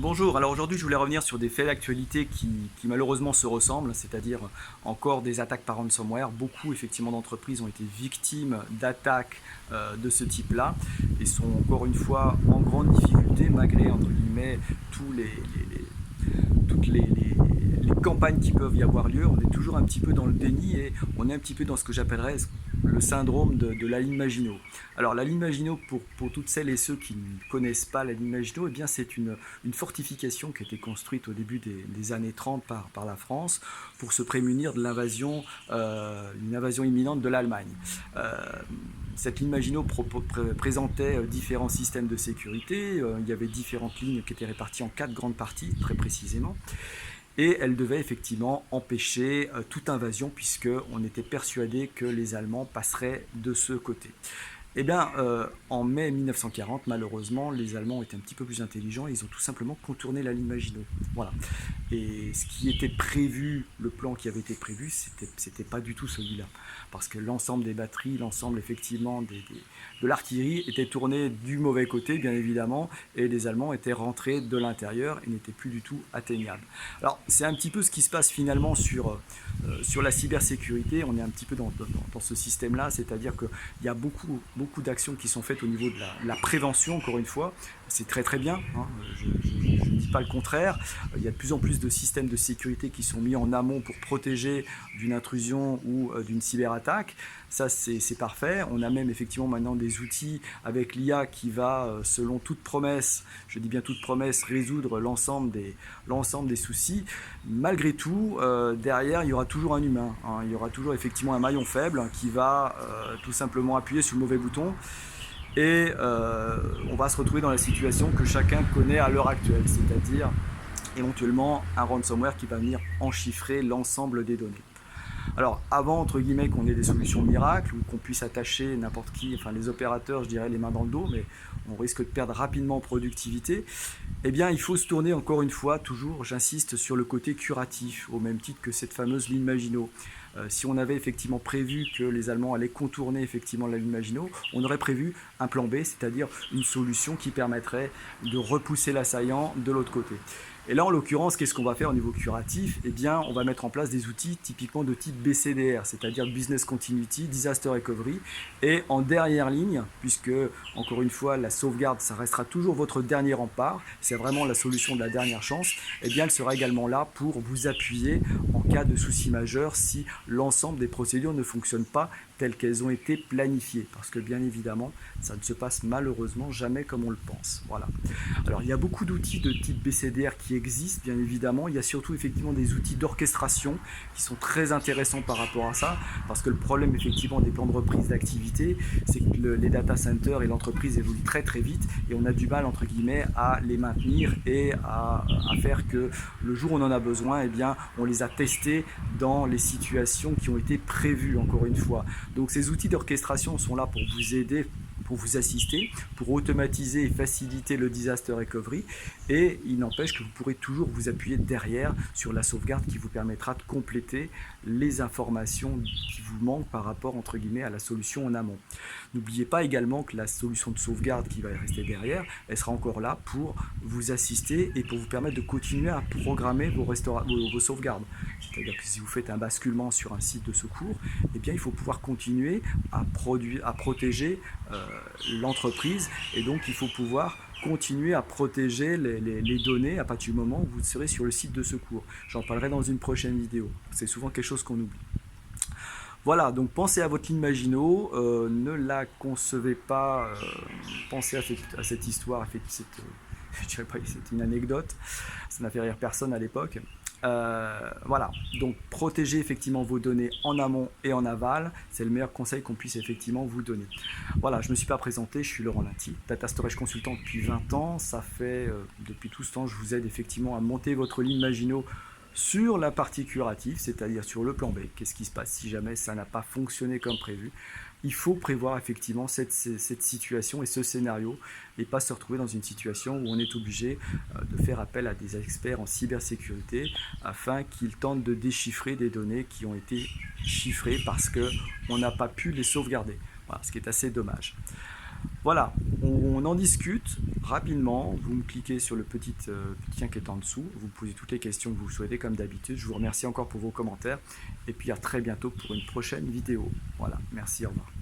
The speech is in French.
Bonjour, alors aujourd'hui je voulais revenir sur des faits d'actualité qui malheureusement se ressemblent, c'est-à-dire encore des attaques par ransomware. Beaucoup effectivement d'entreprises ont été victimes d'attaques de ce type-là et sont encore une fois en grande difficulté malgré entre guillemets toutes les campagnes qui peuvent y avoir lieu. On est toujours un petit peu dans le déni et on est un petit peu dans ce que j'appellerais le syndrome de la ligne Maginot. Alors la ligne Maginot, pour toutes celles et ceux qui ne connaissent pas la ligne Maginot, eh bien c'est une fortification qui a été construite au début des années 30 par la France pour se prémunir de l'invasion, une invasion imminente de l'Allemagne. Cette ligne Maginot présentait différents systèmes de sécurité, il y avait différentes lignes qui étaient réparties en 4 grandes parties, très précisément. Et elle devait effectivement empêcher toute invasion puisqu'on était persuadé que les Allemands passeraient de ce côté. Eh bien, en mai 1940, malheureusement, les Allemands ont été un petit peu plus intelligents et ils ont tout simplement contourné la ligne Maginot. Voilà. Et ce qui était prévu, le plan qui avait été prévu, c'était pas du tout celui-là. Parce que l'ensemble des batteries, l'ensemble effectivement de l'artillerie était tourné du mauvais côté, bien évidemment, et les Allemands étaient rentrés de l'intérieur et n'étaient plus du tout atteignables. Alors, c'est un petit peu ce qui se passe finalement sur la cybersécurité. On est un petit peu dans ce système-là, c'est-à-dire qu'il y a beaucoup d'actions qui sont faites au niveau de la prévention, encore une fois. C'est très très bien, hein. Je ne dis pas le contraire. Il y a de plus en plus de systèmes de sécurité qui sont mis en amont pour protéger d'une intrusion ou d'une cyberattaque. Ça, c'est parfait. On a même effectivement maintenant des outils avec l'IA qui va, selon toute promesse, je dis bien toute promesse, résoudre l'ensemble des soucis. Malgré tout, derrière, il y aura toujours un humain, hein. Il y aura toujours effectivement un maillon faible qui va tout simplement appuyer sur le mauvais bouton. Et on va se retrouver dans la situation que chacun connaît à l'heure actuelle, c'est-à-dire éventuellement un ransomware qui va venir enchiffrer l'ensemble des données. Alors avant, entre guillemets, qu'on ait des solutions miracles ou qu'on puisse attacher n'importe qui, enfin les opérateurs, je dirais, les mains dans le dos, mais on risque de perdre rapidement en productivité, eh bien il faut se tourner encore une fois, toujours, j'insiste, sur le côté curatif, au même titre que cette fameuse ligne Maginot. Si on avait effectivement prévu que les Allemands allaient contourner effectivement la ligne Maginot, on aurait prévu un plan B, c'est-à-dire une solution qui permettrait de repousser l'assaillant de l'autre côté. Et là, en l'occurrence, qu'est-ce qu'on va faire au niveau curatif? Eh bien, on va mettre en place des outils typiquement de type BCDR, c'est-à-dire Business Continuity, Disaster Recovery. Et en dernière ligne, puisque, encore une fois, la sauvegarde, ça restera toujours votre dernier rempart, c'est vraiment la solution de la dernière chance, eh bien, elle sera également là pour vous appuyer en cas de souci majeur si l'ensemble des procédures ne fonctionnent pas telles qu'elles ont été planifiées. Parce que, bien évidemment, ça ne se passe malheureusement jamais comme on le pense. Voilà. Alors, il y a beaucoup d'outils de type BCDR qui existent, bien évidemment. Il y a surtout effectivement des outils d'orchestration qui sont très intéressants par rapport à ça, parce que le problème effectivement des plans de reprise d'activité, c'est que les data centers et l'entreprise évoluent très très vite et on a du mal entre guillemets à les maintenir et à faire que le jour où on en a besoin, eh bien, on les a testés dans les situations qui ont été prévues, encore une fois. Donc ces outils d'orchestration sont là pour vous aider, pour vous assister, pour automatiser et faciliter le disaster recovery, et il n'empêche que vous pourrez toujours vous appuyer derrière sur la sauvegarde qui vous permettra de compléter les informations qui vous manquent par rapport entre guillemets à la solution en amont. N'oubliez pas également que la solution de sauvegarde qui va rester derrière, elle sera encore là pour vous assister et pour vous permettre de continuer à programmer vos sauvegardes. C'est-à-dire que si vous faites un basculement sur un site de secours, eh bien il faut pouvoir continuer à protéger l'entreprise, et donc il faut pouvoir continuer à protéger les données à partir du moment où vous serez sur le site de secours. J'en parlerai dans une prochaine vidéo. C'est souvent quelque chose qu'on oublie. Voilà, donc pensez à votre ligne Maginot, ne la concevez pas, pensez à cette histoire, je dirais pas que c'est une anecdote, ça n'a fait rire personne à l'époque. Voilà, donc protégez effectivement vos données en amont et en aval, c'est le meilleur conseil qu'on puisse effectivement vous donner. Voilà, je ne me suis pas présenté, je suis Laurent Linty, Data Storage Consultant depuis 20 ans, ça fait depuis tout ce temps, je vous aide effectivement à monter votre ligne Maginot sur la partie curative, c'est-à-dire sur le plan B. Qu'est-ce qui se passe si jamais ça n'a pas fonctionné comme prévu? Il faut prévoir effectivement cette situation et ce scénario et pas se retrouver dans une situation où on est obligé de faire appel à des experts en cybersécurité afin qu'ils tentent de déchiffrer des données qui ont été chiffrées parce qu'on n'a pas pu les sauvegarder. Voilà, ce qui est assez dommage. Voilà, on en discute rapidement. Vous me cliquez sur le petit lien qui est en dessous. Vous me posez toutes les questions que vous souhaitez comme d'habitude. Je vous remercie encore pour vos commentaires. Et puis à très bientôt pour une prochaine vidéo. Voilà, merci, au revoir.